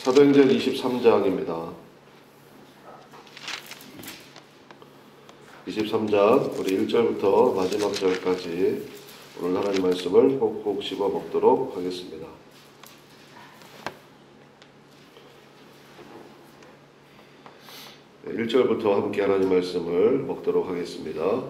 사도행전 23장입니다. 23장 우리 1절부터 마지막 절까지 오늘 하나님 말씀을 꼭꼭 씹어 먹도록 하겠습니다. 1절부터 함께 하나님 말씀을 먹도록 하겠습니다.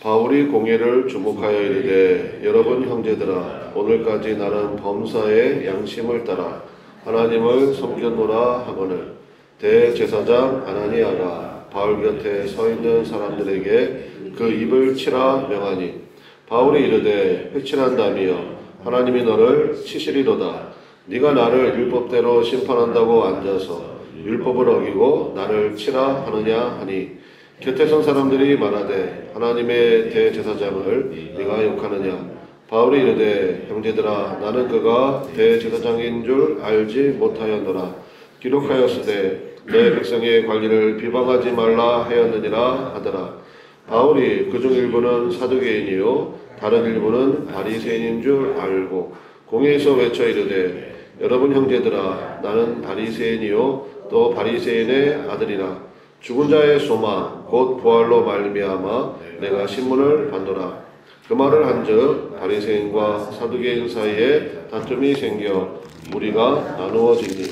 바울이 공회를 주목하여 이르되 여러분 형제들아 오늘까지 나는 범사의 양심을 따라 하나님을 섬겼노라 하거늘 대제사장 아나니아가 바울 곁에 서 있는 사람들에게 그 입을 치라 명하니 바울이 이르되 회칠한다며 하나님이 너를 치시리로다. 네가 나를 율법대로 심판한다고 앉아서 율법을 어기고 나를 치라 하느냐 하니 곁에 선 사람들이 말하되 하나님의 대제사장을 네가 욕하느냐. 바울이 이르되 형제들아 나는 그가 대제사장인 줄 알지 못하였노라. 기록하였으되 내 백성의 관리를 비방하지 말라 하였느니라 하더라. 바울이 그중 일부는 사두개인이요 다른 일부는 바리새인인 줄 알고 공회에서 외쳐 이르되 여러분 형제들아 나는 바리새인이요 또 바리새인의 아들이라. 죽은 자의 소망 곧 부활로 말미암아 내가 신문을 받노라. 그 말을 한즉 바리새인과 사두개인 사이에 다툼이 생겨 무리가 나누어지니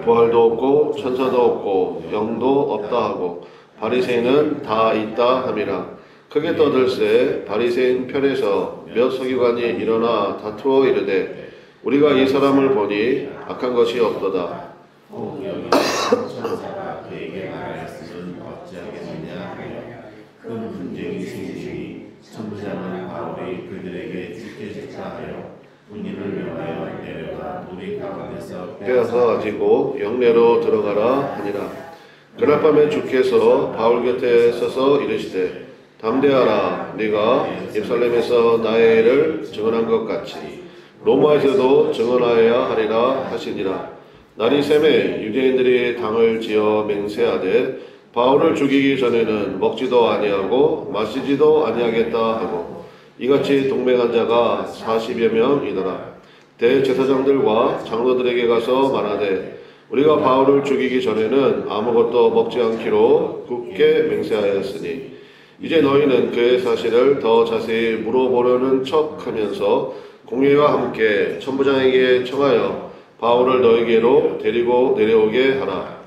부활도 없고 천사도 없고 영도 없다 하고 바리새인은 다 있다 함이라. 크게 떠들세 바리새인 편에서 몇 서기관이 일어나 다투어 이르되 우리가 이 사람을 보니 악한 것이 없도다. 천사가 그에게 말하였으면 어찌하겠느냐 하여 큰 분쟁이 생기니 천부장은 바울이 그들에게 찢겨질까 하여 군인을 명하여 내려가 무리 가운데서 빼앗아 가지고 영내로 들어가라 하니라. 그날 밤에 주께서 바울 곁에 서서 이르시되 담대하라. 네가 예루살렘에서 나의 일을 증언한 것 같이 로마에서도 증언하여야 하리라 하시니라. 날이 새매 유대인들이 당을 지어 맹세하되 바울을 죽이기 전에는 먹지도 아니하고 마시지도 아니하겠다 하고 이같이 동맹한 자가 40여 명이더라. 대제사장들과 장로들에게 가서 말하되 우리가 바울을 죽이기 전에는 아무것도 먹지 않기로 굳게 맹세하였으니 이제 너희는 그의 사실을 더 자세히 물어보려는 척하면서 공회와 함께 천부장에게 청하여 바울을 너에게로 데리고 내려오게 하라.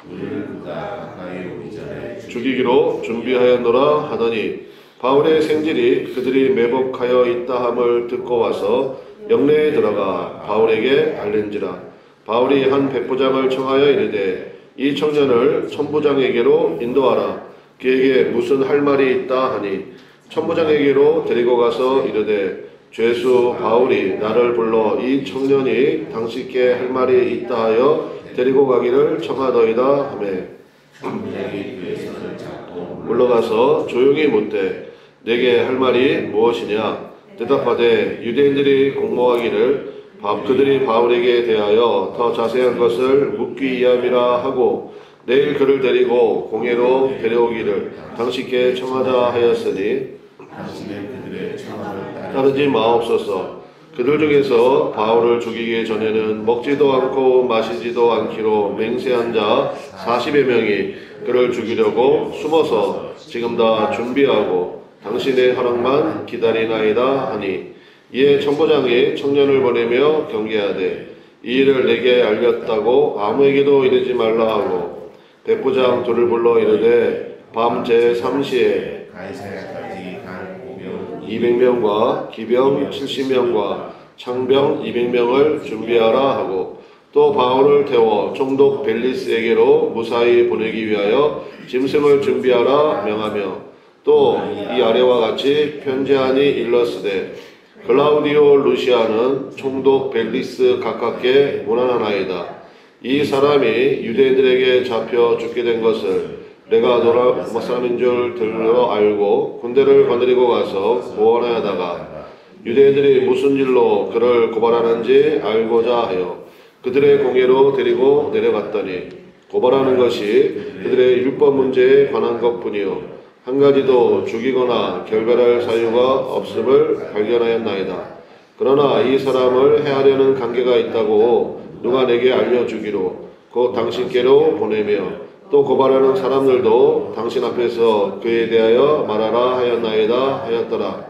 우리는 그가 가까이 오기 전에 죽이기로 준비하였노라 하더니 바울의 생질이 그들이 매복하여 있다 함을 듣고 와서 영내에 들어가 바울에게 알린지라. 바울이 한 백부장을 청하여 이르되 이 청년을 천부장에게로 인도하라. 그에게 무슨 할 말이 있다 하니 천부장에게로 데리고 가서 이르되 죄수 바울이 나를 불러 이 청년이 당신께 할 말이 있다 하여 데리고 가기를 청하더이다 하매 천부장이 그의 손을 잡고 물러가서 조용히 묻되 내게 할 말이 무엇이냐. 대답하되 유대인들이 공모하기를 그들이 바울에게 대하여 더 자세한 것을 묻기 위함이라 하고 내일 그를 데리고 공회로 데려오기를 당신께 청하자 하였으니 당신은 그들의 청함을 따르지 마옵소서. 그들 중에서 바울을 죽이기 전에는 먹지도 않고 마시지도 않기로 맹세한 자 40여 명이 그를 죽이려고 숨어서 지금 다 준비하고 당신의 허락만 기다리나이다 하니 이에 천부장이 청년을 보내며 경계하되 이 일을 내게 알렸다고 아무에게도 이르지 말라 하고 백부장 둘을 불러 이르되 밤 제3시에 가이사야까지 갈 보병 200명과 기병 70명과 창병 200명을 준비하라 하고 또 바울을 태워 총독 벨리스에게로 무사히 보내기 위하여 짐승을 준비하라 명하며 또 이 아래와 같이 편지하니 일렀으되 클라우디오 루시아는 총독 벨리스 가깝게 문안하나이다. 이 사람이 유대인들에게 잡혀 죽게 된 것을 내가 로마 사람인 줄 들어 알고 군대를 거느리고 가서 보원하다가 유대인들이 무슨 일로 그를 고발하는지 알고자 하여 그들의 공회로 데리고 내려갔더니 고발하는 것이 그들의 율법 문제에 관한 것뿐이요 한 가지도 죽이거나 결별할 사유가 없음을 발견하였나이다. 그러나 이 사람을 해하려는 관계가 있다고 누가 내게 알려주기로 곧 당신께로 보내며 또 고발하는 사람들도 당신 앞에서 그에 대하여 말하라 하였나이다 하였더라.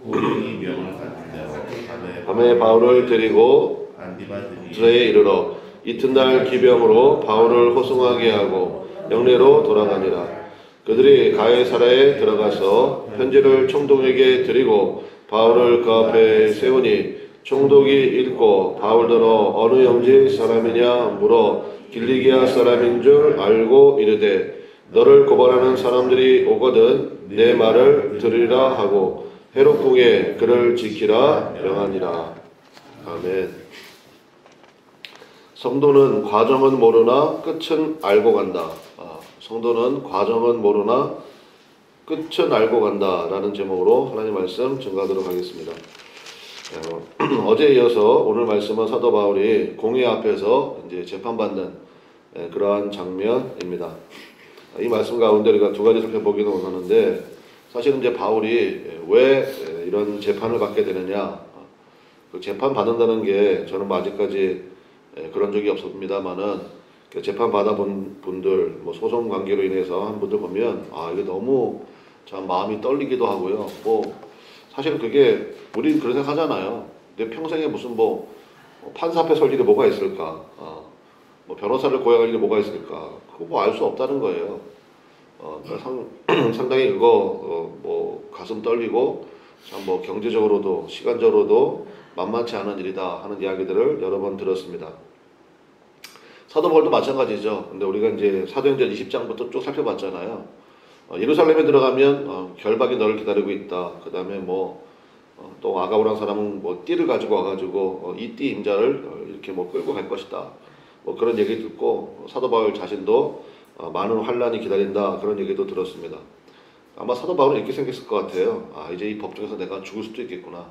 고령이 명을 받은 대로 밤에 바울을 데리고 안디바들이 들에 이르러 이튿날 기병으로 바울을 호송하게 하고 영내로 돌아가니라. 그들이 가이사랴에 들어가서 편지를 총독에게 드리고 바울을 그 앞에 세우니 총독이 읽고 바울더러 어느 영지 사람이냐 물어 길리기아 사람인 줄 알고 이르되 너를 고발하는 사람들이 오거든 내 말을 들으리라 하고 헤롯궁에 그를 지키라 명하니라. 아멘. 성도는 과정은 모르나 끝은 알고 간다. 성도는 과정은 모르나 끝은 알고 간다 라는 제목으로 하나님 말씀 증거하도록 하겠습니다. 어제에 이어서 오늘 말씀은 사도 바울이 공회 앞에서 이제 재판받는 그러한 장면입니다. 이 말씀 가운데 우리가 두 가지 살펴보기는 원하는데, 사실은 이제 바울이 왜 이런 재판을 받게 되느냐, 그 재판 받는다는 게 저는 뭐 아직까지 그런 적이 없습니다만은 재판 받아본 분들, 뭐 소송 관계로 인해서 한 분들 보면 이게 너무 참 마음이 떨리기도 하고요. 뭐 사실은 그게 우리는 그런 생각하잖아요. 내 평생에 무슨 뭐 판사 앞에 설 일이 뭐가 있을까? 뭐 변호사를 고용할 일이 뭐가 있을까? 그거 뭐 알 수 없다는 거예요. 그러니까 상당히 그거 뭐 가슴 떨리고 참 뭐 경제적으로도 시간적으로도 만만치 않은 일이다 하는 이야기들을 여러 번 들었습니다. 사도 바울도 마찬가지죠. 근데 우리가 이제 사도행전 20장부터 쭉 살펴봤잖아요. 예루살렘에 들어가면 결박이 너를 기다리고 있다. 그 다음에 뭐 또 아가우라는 사람은 뭐 띠를 가지고 와가지고 이 띠 임자를 이렇게 뭐 끌고 갈 것이다. 뭐 그런 얘기 듣고 사도 바울 자신도 많은 환란이 기다린다 그런 얘기도 들었습니다. 아마 사도 바울은 이렇게 생겼을 것 같아요. 이제 이 법정에서 내가 죽을 수도 있겠구나.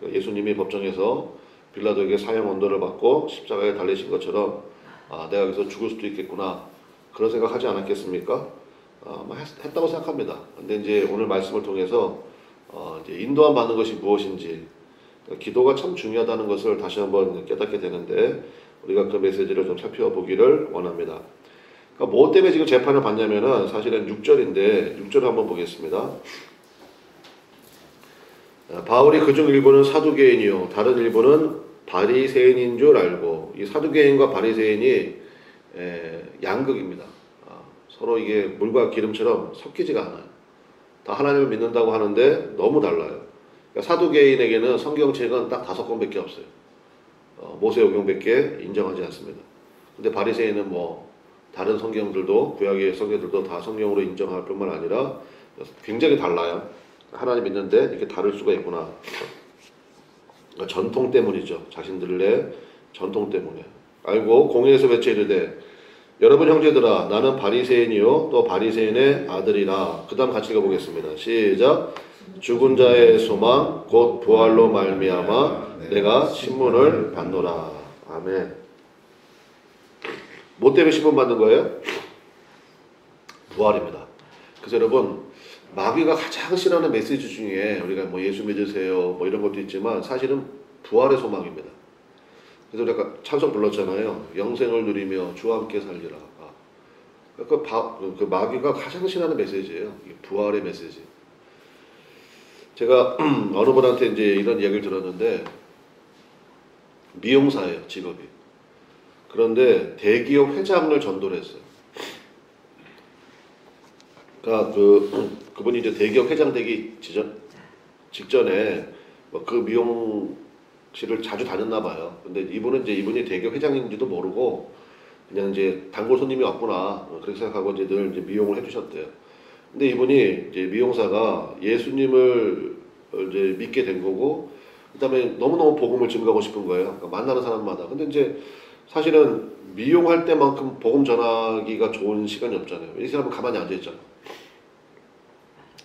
예수님이 법정에서 빌라도에게 사형 언도를 받고 십자가에 달리신 것처럼 내가 여기서 죽을 수도 있겠구나 그런 생각하지 않았겠습니까? 했다고 생각합니다. 근데 이제 오늘 말씀을 통해서 이제 인도함 받는 것이 무엇인지, 기도가 참 중요하다는 것을 다시 한번 깨닫게 되는데 우리가 그 메시지를 좀 살펴보기를 원합니다. 그러니까 뭐 때문에 지금 재판을 받냐면은 사실은 6절인데 6절을 한번 보겠습니다. 바울이 그중 일부는 사두개인이요 다른 일부는 바리새인인 줄 알고, 이 사두개인과 바리새인이 양극입니다. 서로 이게 물과 기름처럼 섞이지가 않아요. 다 하나님을 믿는다고 하는데 너무 달라요. 그러니까 사두개인에게는 성경책은 딱 5권밖에 없어요. 모세오경밖에 인정하지 않습니다. 근데 바리새인은 뭐 다른 성경들도, 구약의 성경들도 다 성경으로 인정할 뿐만 아니라 굉장히 달라요. 하나님 믿는데 이렇게 다를 수가 있구나. 그러니까 전통 때문이죠. 자신들의 전통 때문에. 알고 공회에서 외쳐 이르되 여러분 형제들아 나는 바리새인이요 또 바리새인의 아들이라. 그 다음 같이 읽어보겠습니다. 시작. 죽은 자의 소망 곧 부활로 말미암아 내가 신문을 받노라. 아멘. 뭐 때문에 신문 받는 거예요? 부활입니다. 그래서 여러분, 마귀가 가장 싫어하는 메시지 중에 우리가 뭐 예수 믿으세요 뭐 이런 것도 있지만 사실은 부활의 소망입니다. 그래서 우리가 찬송 불렀잖아요. 영생을 누리며 주와 함께 살리라. 그 마귀가 가장 싫어하는 메시지예요. 부활의 메시지. 제가 어느 분한테 이제 이런 이야기를 들었는데, 미용사예요, 직업이. 그런데 대기업 회장을 전도를 했어요. 그러니까 그분이 이제 대기업 회장 되기 직전에 그 미용실을 자주 다녔나 봐요. 근데 이분이 대기업 회장인지도 모르고 그냥 이제 단골 손님이 왔구나 그렇게 생각하고 이제 늘 이제 미용을 해주셨대요. 근데 이분이 이제 미용사가 예수님을 이제 믿게 된 거고, 그다음에 너무너무 복음을 증거하고 싶은 거예요. 그러니까 만나는 사람마다. 근데 이제 사실은 미용할 때만큼 복음 전하기가 좋은 시간이 없잖아요. 이 사람은 가만히 앉아 있잖아.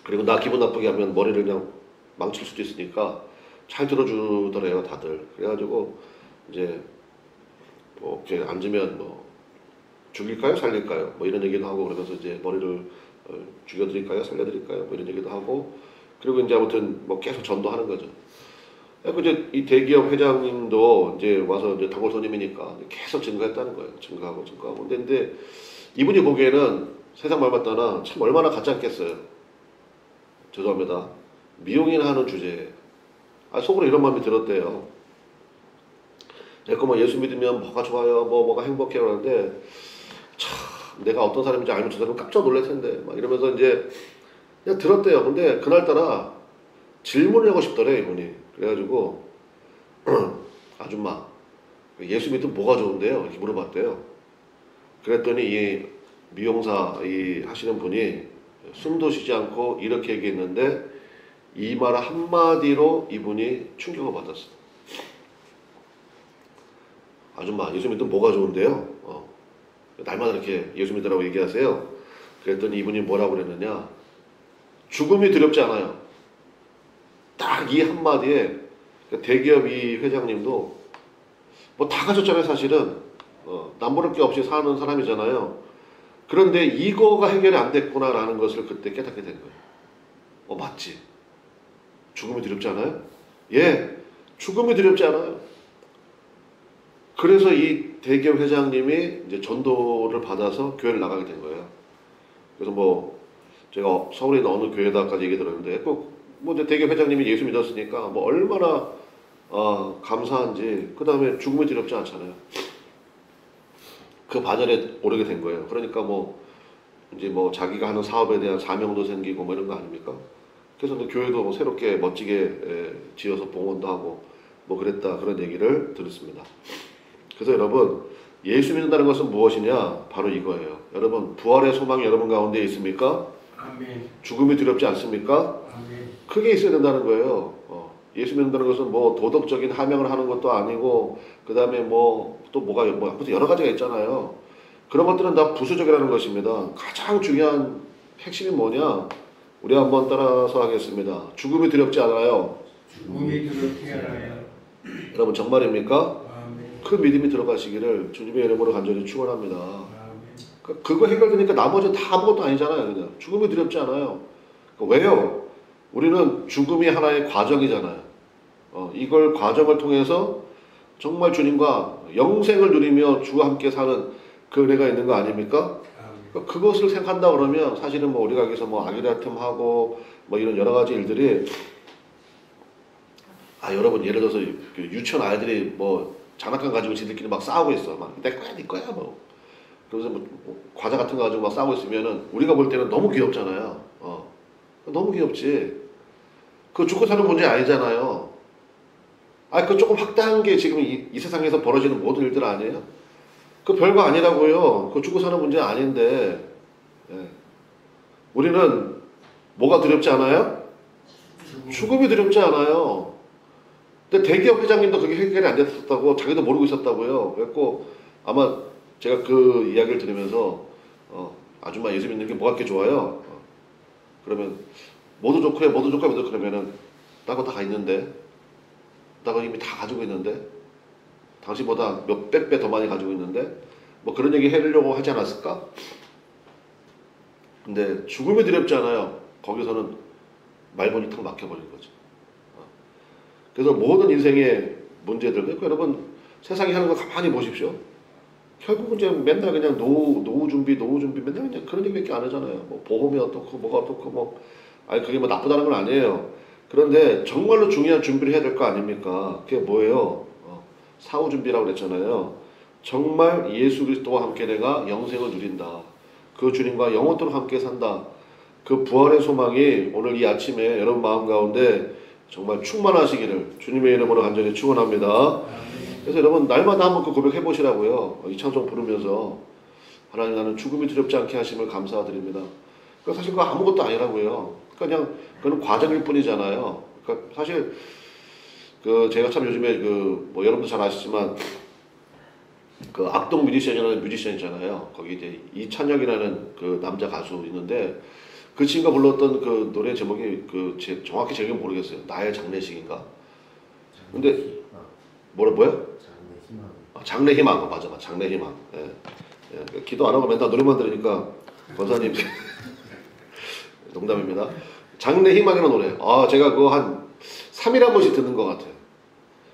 그리고 나 기분 나쁘게 하면 머리를 그냥 망칠 수도 있으니까 잘 들어주더래요, 다들. 그래가지고 이제 뭐 이렇게 앉으면 뭐 죽일까요, 살릴까요? 뭐 이런 얘기도 하고 그러면서 이제 머리를 죽여드릴까요, 살려드릴까요? 뭐 이런 얘기도 하고, 그리고 이제 아무튼 뭐 계속 전도하는 거죠. 그래서 이제 이 대기업 회장님도 이제 와서 이제 단골 손님이니까 계속 증거했다는 거예요. 증거하고. 근데 이분이 보기에는 세상 말 맞다나 참 얼마나 같지 않겠어요. 죄송합니다. 미용이나 하는 주제에 속으로 이런 마음이 들었대요. 내가 뭐 예수 믿으면 뭐가 좋아요, 뭐가 행복해요 그러는데 참 내가 어떤 사람인지 알면 저 사람은 깜짝 놀랄 텐데 막 이러면서 이제 그냥 들었대요. 근데 그날따라 질문을 하고 싶더래 이분이. 그래가지고 아줌마 예수 믿으면 뭐가 좋은데요? 이렇게 물어봤대요. 그랬더니 이 미용사 이 하시는 분이 숨도 쉬지 않고 이렇게 얘기했는데 이 말 한마디로 이분이 충격을 받았어요. 아줌마 예수 믿으면 뭐가 좋은데요? 날마다 이렇게 예수 믿으라고 얘기하세요. 그랬더니 이분이 뭐라고 그랬느냐? 죽음이 두렵지 않아요. 딱 이 한마디에 대기업 이 회장님도 뭐 다 가졌잖아요 사실은. 남부를 게 없이 사는 사람이잖아요. 그런데 이거가 해결이 안 됐구나라는 것을 그때 깨닫게 된 거예요. 맞지. 죽음이 두렵지 않아요? 예, 죽음이 두렵지 않아요. 그래서 이 대기업 회장님이 이제 전도를 받아서 교회를 나가게 된 거예요. 그래서 뭐 제가 서울에 있는 어느 교회다까지 얘기 들었는데 뭐 이제 대기업 회장님이 예수 믿었으니까 뭐 얼마나 감사한지. 그 다음에 죽음이 두렵지 않잖아요. 그 반열에 오르게 된 거예요. 그러니까 뭐 이제 뭐 자기가 하는 사업에 대한 사명도 생기고 뭐 이런 거 아닙니까? 그래서 교회도 뭐 새롭게 멋지게 지어서 봉헌도 하고 뭐 그랬다 그런 얘기를 들었습니다. 그래서 여러분 예수 믿는다는 것은 무엇이냐? 바로 이거예요. 여러분 부활의 소망이 여러분 가운데 있습니까? 아멘. 죽음이 두렵지 않습니까? 아멘. 크게 있어야 된다는 거예요. 예수 믿는다는 것은 뭐 도덕적인 하명을 하는 것도 아니고 그 다음에 뭐 또 뭐가 아무튼 여러 가지가 있잖아요. 그런 것들은 다 부수적이라는 것입니다. 가장 중요한 핵심이 뭐냐? 우리 한번 따라서 하겠습니다. 죽음이 두렵지 않아요. 죽음이 두렵지 않아요. 여러분 정말입니까? 아멘. 그 믿음이 들어가시기를 주님의 이름으로 간절히 축원합니다. 아멘. 그거 해결되니까 나머지는 다 아무것도 아니잖아요. 그냥 죽음이 두렵지 않아요. 왜요? 우리는 죽음이 하나의 과정이잖아요. 이걸 과정을 통해서 정말 주님과 영생을 누리며 주와 함께 사는 그 은혜가 있는 거 아닙니까? 아멘. 그것을 생각한다 그러면 사실은 뭐 우리가 여기서 뭐 아기다툼하고 뭐 이런 여러 가지 일들이 여러분 예를 들어서 그 유치원 아이들이 뭐 장난감 가지고 지들끼리 막 싸우고 있어. 막 내 거야 네 거야 뭐. 그래서 뭐 과자 같은 거 가지고 막 싸우고 있으면은 우리가 볼 때는 너무 귀엽잖아요. 너무 귀엽지. 그거 죽고 사는 문제 아니잖아요. 그 조금 확대한 게 지금 이 세상에서 벌어지는 모든 일들 아니에요? 그 별거 아니라고요. 그 죽고 사는 문제 아닌데. 우리는 뭐가 두렵지 않아요? 죽음이 두렵지 않아요. 근데 대기업 회장님도 그게 해결이 안 됐었다고 자기도 모르고 있었다고요. 그래갖고 아마 제가 그 이야기를 들으면서 아줌마 예수 믿는 게 뭐가 그렇게 좋아요? 그러면 뭐도 좋고요, 뭐도 좋고 그러면은 나거 다 있는데, 나거 이미 다 가지고 있는데, 당신보다 몇백 배 더 많이 가지고 있는데, 뭐 그런 얘기 해려고 하지 않았을까? 근데 죽음이 두렵지 않아요. 거기서는 말문이 탁 막혀버린 거죠. 그래서 모든 인생의 문제들, 그러니까 여러분 세상이 하는 거 가만히 보십시오. 결국은 이제 맨날 그냥 노후 준비 맨날 그냥 그런 얘기밖에 안 하잖아요. 뭐 보험이 어떻고 뭐가 어떻고 뭐 그게 뭐 나쁘다는 건 아니에요. 그런데 정말로 중요한 준비를 해야 될 거 아닙니까? 그게 뭐예요? 사후 준비라고 그랬잖아요. 정말 예수 그리스도와 함께 내가 영생을 누린다. 그 주님과 영원토록 함께 산다. 그 부활의 소망이 오늘 이 아침에 여러분 마음 가운데 정말 충만하시기를 주님의 이름으로 간절히 축원합니다. 그래서 여러분 날마다 한번 그 고백해 보시라고요. 이 찬송 부르면서 하나님 나는 죽음이 두렵지 않게 하심을 감사드립니다. 그러니까 사실 그거 아무것도 아니라고요. 그냥 그건 과정일 뿐이잖아요. 그러니까 사실 그 제가 참 요즘에 그 뭐 여러분도 잘 아시지만 그 악동 뮤지션이라는 뮤지션 있잖아요. 거기 이제 이찬혁이라는 그 남자 가수 있는데 그 친구가 불렀던 그 노래 제목이 정확히 제목은 모르겠어요. 나의 장례식인가? 근데 뭐야? 장래희망. 맞아. 장래희망. 예. 기도 안 하고 맨날 노래만 들으니까 권사님 농담입니다. 장래희망이라는 노래. 제가 그거 한 3일에 한 번씩 듣는 것 같아요.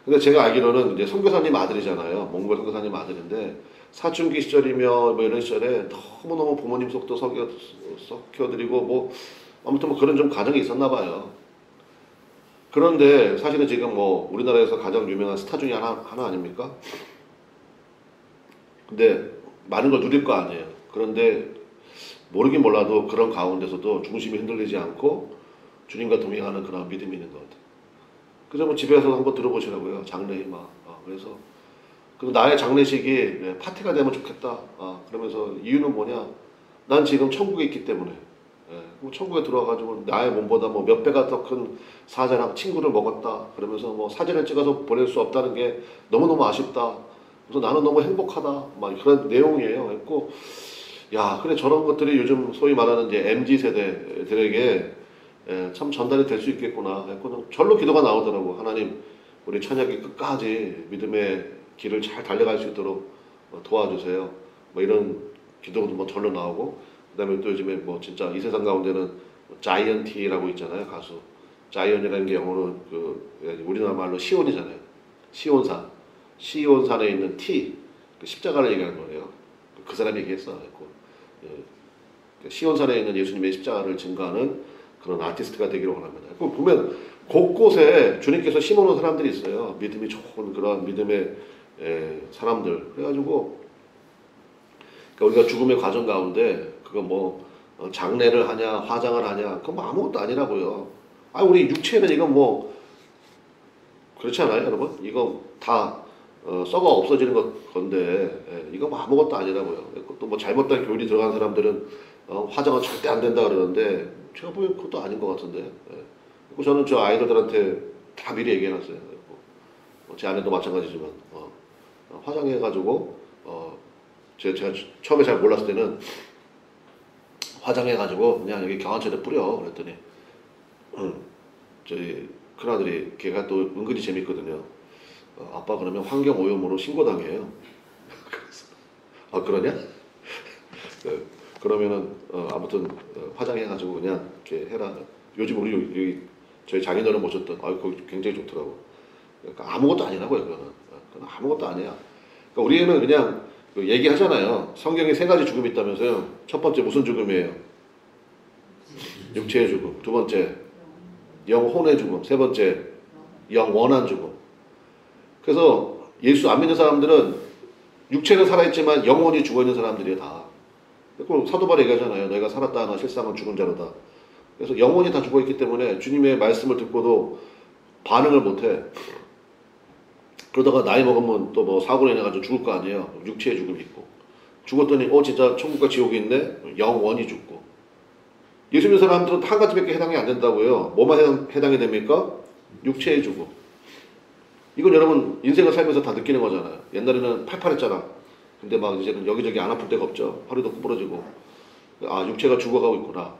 근데 제가 알기로는 이제 선교사님 아들이잖아요. 몽골 선교사님 아들인데 사춘기 시절이며 뭐 이런 시절에 너무너무 부모님 속도 썩혀드리고 뭐 아무튼 뭐 그런 좀 과정이 있었나 봐요. 그런데 사실은 지금 뭐 우리나라에서 가장 유명한 스타 중에 하나 아닙니까? 근데 많은 걸 누릴 거 아니에요. 그런데 모르긴 몰라도 그런 가운데서도 중심이 흔들리지 않고 주님과 동행하는 그런 믿음이 있는 것 같아요. 그래서 뭐 집에서 한번 들어보시라고요. 장래희망. 그래서 그리고 나의 장례식이 파티가 되면 좋겠다. 그러면서 이유는 뭐냐? 난 지금 천국에 있기 때문에. 뭐 천국에 들어와가지고 나의 몸보다 뭐 몇 배가 더 큰 사자랑 친구를 먹었다. 그러면서 뭐 사진을 찍어서 보낼 수 없다는 게 너무너무 아쉽다. 그래서 나는 너무 행복하다. 막 그런 내용이에요. 그래서 야, 그래 저런 것들이 요즘 소위 말하는 이제 MZ 세대들에게 참 전달이 될 수 있겠구나. 그래서 절로 기도가 나오더라고. 하나님, 우리 찬혁이 끝까지 믿음의 길을 잘 달려갈 수 있도록 도와주세요. 뭐 이런 기도도 뭐 절로 나오고, 그다음에 또 요즘에 뭐 진짜 이 세상 가운데는 자이언티라고 있잖아요, 가수. 자이언이라는 게 영어로 우리나라 말로 시온이잖아요. 시온산. 시온산에 있는 T, 그 십자가를 얘기하는 거예요. 그 사람이 얘기했어. 시온산에 있는 예수님의 십자가를 증거하는 그런 아티스트가 되기를 원합니다. 보면 곳곳에 주님께서 심어놓은 사람들이 있어요. 믿음이 좋은 그런 믿음의 사람들. 그래가지고 그러니까 우리가 죽음의 과정 가운데 그거 뭐 장례를 하냐 화장을 하냐 그건 뭐 아무것도 아니라고요. 우리 육체는 이건 뭐 그렇지 않아요, 여러분? 이거 다 썩어 없어지는 건데 이거 뭐 아무것도 아니라고요. 또 뭐 잘못된 교리 들어간 사람들은 화장은 절대 안 된다 그러는데 제가 보기엔 그것도 아닌 것 같은데. 그리고 저는 저 아이들한테 다 미리 얘기해놨어요. 제 아내도 마찬가지지만 화장해가지고 제가 처음에 잘 몰랐을 때는 화장해가지고 그냥 여기 경화제를 뿌려 그랬더니 저희 큰아들이 걔가 또 은근히 재밌거든요. 아빠 그러면 환경오염으로 신고당해요. 그래서 그러냐? 그러면은 아무튼 화장해가지고 그냥 이렇게 해라. 요즘 우리 여기 저희 장인어른 모셨던 거기 굉장히 좋더라고. 그러니까 아무것도 아니라고요. 그건 아무것도 아니야. 그러니까 우리는 그냥 얘기하잖아요. 성경에 3가지 죽음이 있다면서요. 첫 번째 무슨 죽음이에요? 육체의 죽음. 두 번째 영혼의 죽음. 세 번째 영원한 죽음. 그래서 예수 안 믿는 사람들은 육체는 살아있지만 영혼이 죽어있는 사람들이에요. 다. 그리고 사도 바울이 얘기하잖아요. 너희가 살았다 하나 실상은 죽은 자로다. 그래서 영혼이 다 죽어있기 때문에 주님의 말씀을 듣고도 반응을 못해. 그러다가 나이 먹으면 또 뭐 사고로 인해가지고 죽을 거 아니에요. 육체의 죽음이 있고. 죽었더니 진짜 천국과 지옥이 있네. 영원히 죽고. 예수 믿는 사람들은 한 가지밖에 해당이 안 된다고요. 뭐만 해당이 됩니까? 육체의 죽음. 이건 여러분 인생을 살면서 다 느끼는 거잖아요. 옛날에는 팔팔했잖아. 근데 막 이제는 여기저기 안 아플 데가 없죠. 허리도 구부러지고. 육체가 죽어가고 있구나.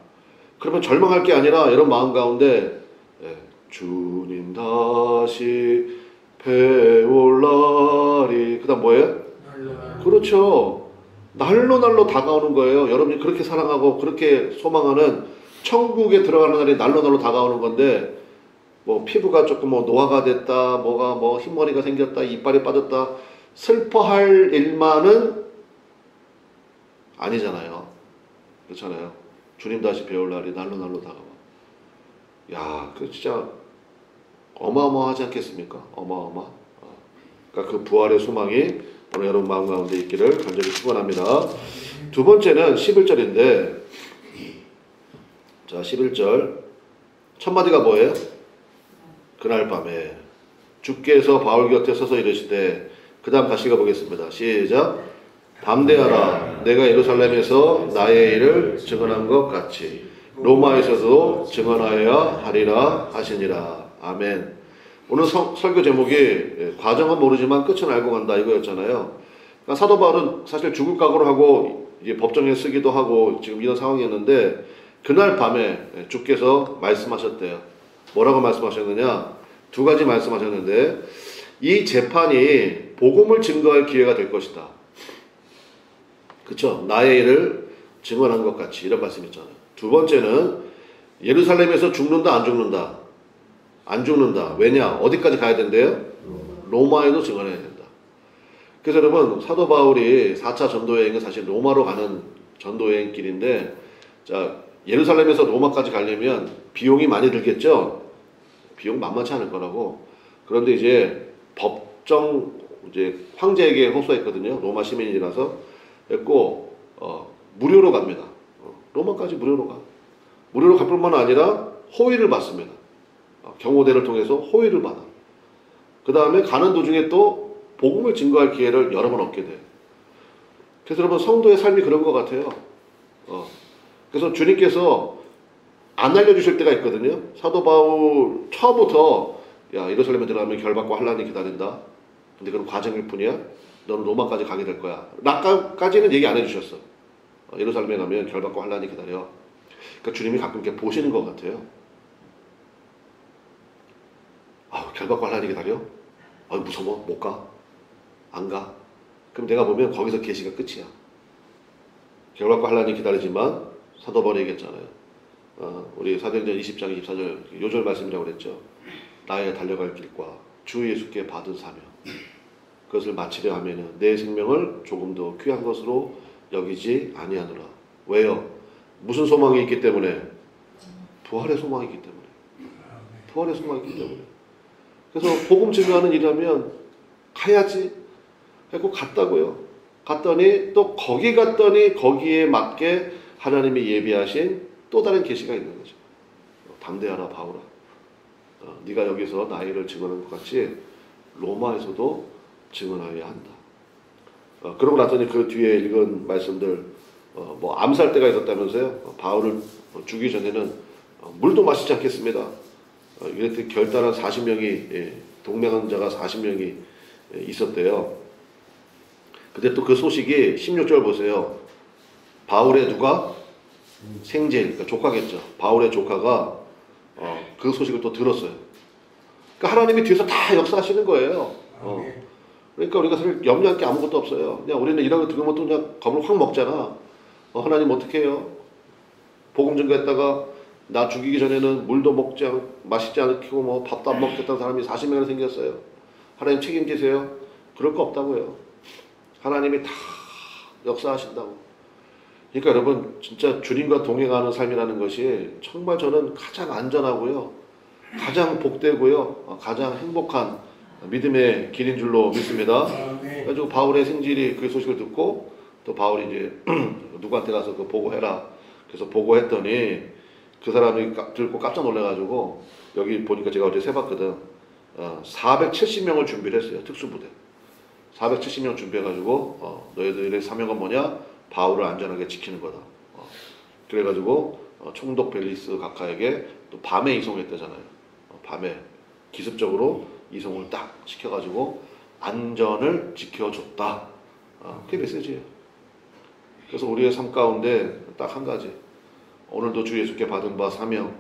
그러면 절망할 게 아니라 이런 마음 가운데 주님 다시 배올 날이 그 다음 뭐예요? 그렇죠. 날로 다가오는 거예요. 여러분이 그렇게 사랑하고 그렇게 소망하는 천국에 들어가는 날이 날로 다가오는 건데 뭐 피부가 조금 뭐 노화가 됐다, 뭐가 뭐 흰머리가 생겼다, 이빨이 빠졌다 슬퍼할 일만은 아니잖아요. 그렇잖아요. 주님 다시 배울 날이 날로 다가와. 야, 그 진짜 어마어마하지 않겠습니까? 어마어마. 그러니까 그 부활의 소망이 오늘 여러분 마음 가운데 있기를 간절히 축원합니다. 두 번째는 11절인데, 자 11절 첫 마디가 뭐예요? 그날 밤에 주께서 바울 곁에 서서 이르시되, 그 다음 다시 가보겠습니다. 시작. 담대하라. 내가 예루살렘에서 나의 일을 증언한 것 같이 로마에서도 증언하여야 하리라 하시니라. 아멘. 오늘 설교 제목이 과정은 모르지만 끝은 알고 간다 이거였잖아요. 그러니까 사도 바울은 사실 죽을 각오를 하고 이제 법정에 쓰기도 하고 지금 이런 상황이었는데 그날 밤에 주께서 말씀하셨대요. 뭐라고 말씀하셨느냐? 2가지 말씀하셨는데 이 재판이 복음을 증거할 기회가 될 것이다. 그쵸? 나의 일을 증언한 것 같이 이런 말씀이잖아요. 두 번째는 예루살렘에서 죽는다 안 죽는다? 안 죽는다. 왜냐? 어디까지 가야 된대요? 로마에도 증언해야 된다. 그래서 여러분 사도 바울이 4차 전도여행은 사실 로마로 가는 전도여행길인데 자 예루살렘에서 로마까지 가려면 비용이 많이 들겠죠. 비용 만만치 않을 거라고. 그런데 이제 법정 이제 황제에게 호소했거든요. 로마 시민이라서 했고 무료로 갑니다. 로마까지 무료로 가. 무료로 갈 뿐만 아니라 호의를 받습니다. 경호대를 통해서 호의를 받아. 그 다음에 가는 도중에 또 복음을 증거할 기회를 여러 번 얻게 돼요. 그래서 여러분 성도의 삶이 그런 것 같아요. 그래서 주님께서 안 알려주실 때가 있거든요. 사도 바울 처음부터 야 예루살렘에 들어가면 결박과 환란이 기다린다. 근데 그건 과정일 뿐이야. 너는 로마까지 가게 될 거야. 라까지는 얘기 안 해주셨어. 예루살렘에 가면 결박과 환란이 기다려. 그러니까 주님이 가끔 이렇게 보시는 것 같아요. 결박과 환란이 기다려? 무서워? 못 가? 안 가? 그럼 내가 보면 거기서 계시가 끝이야. 결박과 환란이 기다리지만 사도 바울이 얘기했잖아요. 우리 사도행전 20장 24절 요절 말씀이라고 그랬죠. 나의 달려갈 길과 주 예수께 받은 사명 그것을 마치려 하면은 내 생명을 조금 더 귀한 것으로 여기지 아니하노라. 왜요? 무슨 소망이 있기 때문에? 부활의 소망이 있기 때문에. 부활의 소망이 있기 때문에. 그래서 복음 증거하는 일이라면 가야지 하고 갔다고요. 갔더니 또 거기 갔더니 거기에 맞게 하나님이 예비하신 또 다른 계시가 있는 거죠. 담대하라 바울아. 네가 여기서 나이를 증언한 것 같이 로마에서도 증언하여야 한다. 그러고 났더니 그 뒤에 읽은 말씀들 뭐 암살 때가 있었다면서요. 바울을 죽이기 전에는 물도 마시지 않겠습니다. 이렇게 결단한 40명이 동맹한 자가 40명이 있었대요. 근데 또 그 소식이 16절 보세요. 바울의 누가? 생제, 그러니까 조카겠죠. 바울의 조카가 그 소식을 또 들었어요. 그러니까 하나님이 뒤에서 다 역사하시는 거예요. 그러니까 우리가 사실 염려할 게 아무것도 없어요. 그냥 우리는 이런 거 들으면 또 그냥 겁을 확 먹잖아. 하나님 어떻게 해요? 복음 증거했다가 나 죽이기 전에는 물도 마시지 않고 뭐 밥도 안 먹겠다는 사람이 40명이나 생겼어요. 하나님 책임지세요? 그럴 거 없다고요. 하나님이 다 역사하신다고. 그러니까 여러분 진짜 주님과 동행하는 삶이라는 것이 정말 저는 가장 안전하고요. 가장 복되고요. 가장 행복한 믿음의 길인 줄로 믿습니다. 그래가지고 바울의 생질이 그 소식을 듣고 또 바울이 이제 누구한테 가서 그 보고해라. 그래서 보고했더니 그 사람이 듣고 깜짝 놀라가지고 여기 보니까 제가 어제 세봤거든. 470명을 준비를 했어요. 특수부대. 470명 준비해가지고 너희들의 사명은 뭐냐? 바울을 안전하게 지키는 거다. 그래가지고 총독 벨리스 각하에게 또 밤에 이송했다잖아요. 밤에 기습적으로 이송을 딱 시켜가지고 안전을 지켜줬다. 그게 메시지예요. 그래서 우리의 삶 가운데 딱 한 가지. 오늘도 주 예수께 받은 바 사명,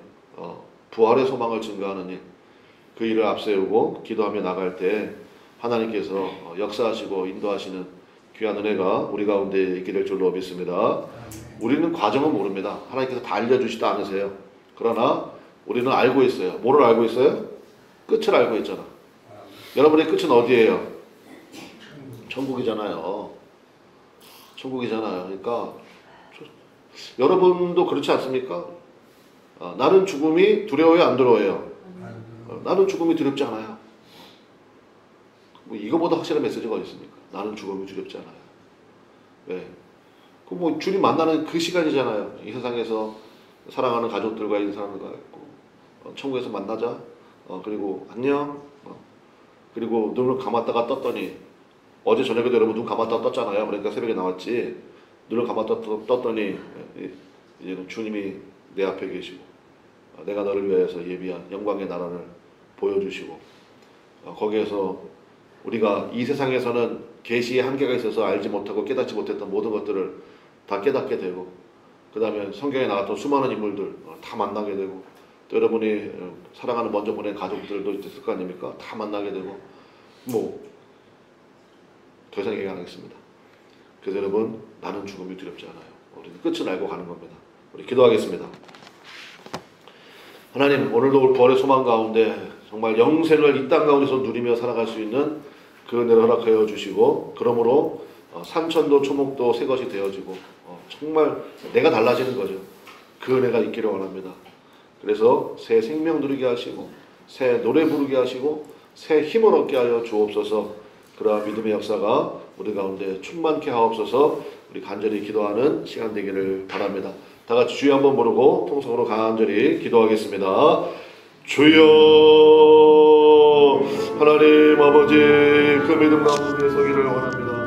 부활의 소망을 증거하는 일, 그 일을 앞세우고 기도하며 나갈 때 하나님께서 역사하시고 인도하시는 귀한 은혜가 우리 가운데 있게 될 줄로 믿습니다. 우리는 과정은 모릅니다. 하나님께서 다 알려주시다 않으세요. 그러나 우리는 알고 있어요. 뭐를 알고 있어요? 끝을 알고 있잖아. 여러분의 끝은 어디예요? 천국이잖아요. 천국이잖아요. 그러니까 여러분도 그렇지 않습니까? 나는 죽음이 두려워요? 안 두려워요? 나는 죽음이 두렵지 않아요. 뭐 이거보다 확실한 메시지가 어디 있습니까? 나는 죽음이 두렵지 않아요. 왜? 그 뭐 주님 만나는 그 시간이잖아요. 이 세상에서 사랑하는 가족들과 인사하는 거 있고 천국에서 만나자. 그리고 안녕. 그리고 눈을 감았다가 떴더니 어제 저녁에도 여러분 눈 감았다가 떴잖아요. 그러니까 새벽에 나왔지. 눈을 감았다가 떴더니 이제는 주님이 내 앞에 계시고 내가 너를 위해서 예비한 영광의 나라를 보여주시고 거기에서 우리가 이 세상에서는 계시의 한계가 있어서 알지 못하고 깨닫지 못했던 모든 것들을 다 깨닫게 되고 그 다음에 성경에 나왔던 수많은 인물들 다 만나게 되고 또 여러분이 사랑하는 먼저 보낸 가족들도 있을 거 아닙니까? 다 만나게 되고 뭐 더 이상 얘기 안 하겠습니다. 그래서 여러분 나는 죽음이 두렵지 않아요. 우리는 끝을 알고 가는 겁니다. 우리 기도하겠습니다. 하나님 오늘도 부활의 소망 가운데 정말 영생을 이 땅 가운데서 누리며 살아갈 수 있는 그 은혜를 허락하여 주시고, 그러므로 산천도 초목도 새 것이 되어지고 정말 내가 달라지는 거죠. 그 은혜가 있기를 원합니다. 그래서 새 생명 누리게 하시고 새 노래 부르게 하시고 새 힘을 얻게 하여 주옵소서. 그러한 믿음의 역사가 우리 가운데 충만케 하옵소서. 우리 간절히 기도하는 시간 되기를 바랍니다. 다 같이 주여 한번 부르고 통성으로 간절히 기도하겠습니다. 주여, 하나님 아버지, 그 믿음 가운데 서기를 원합니다.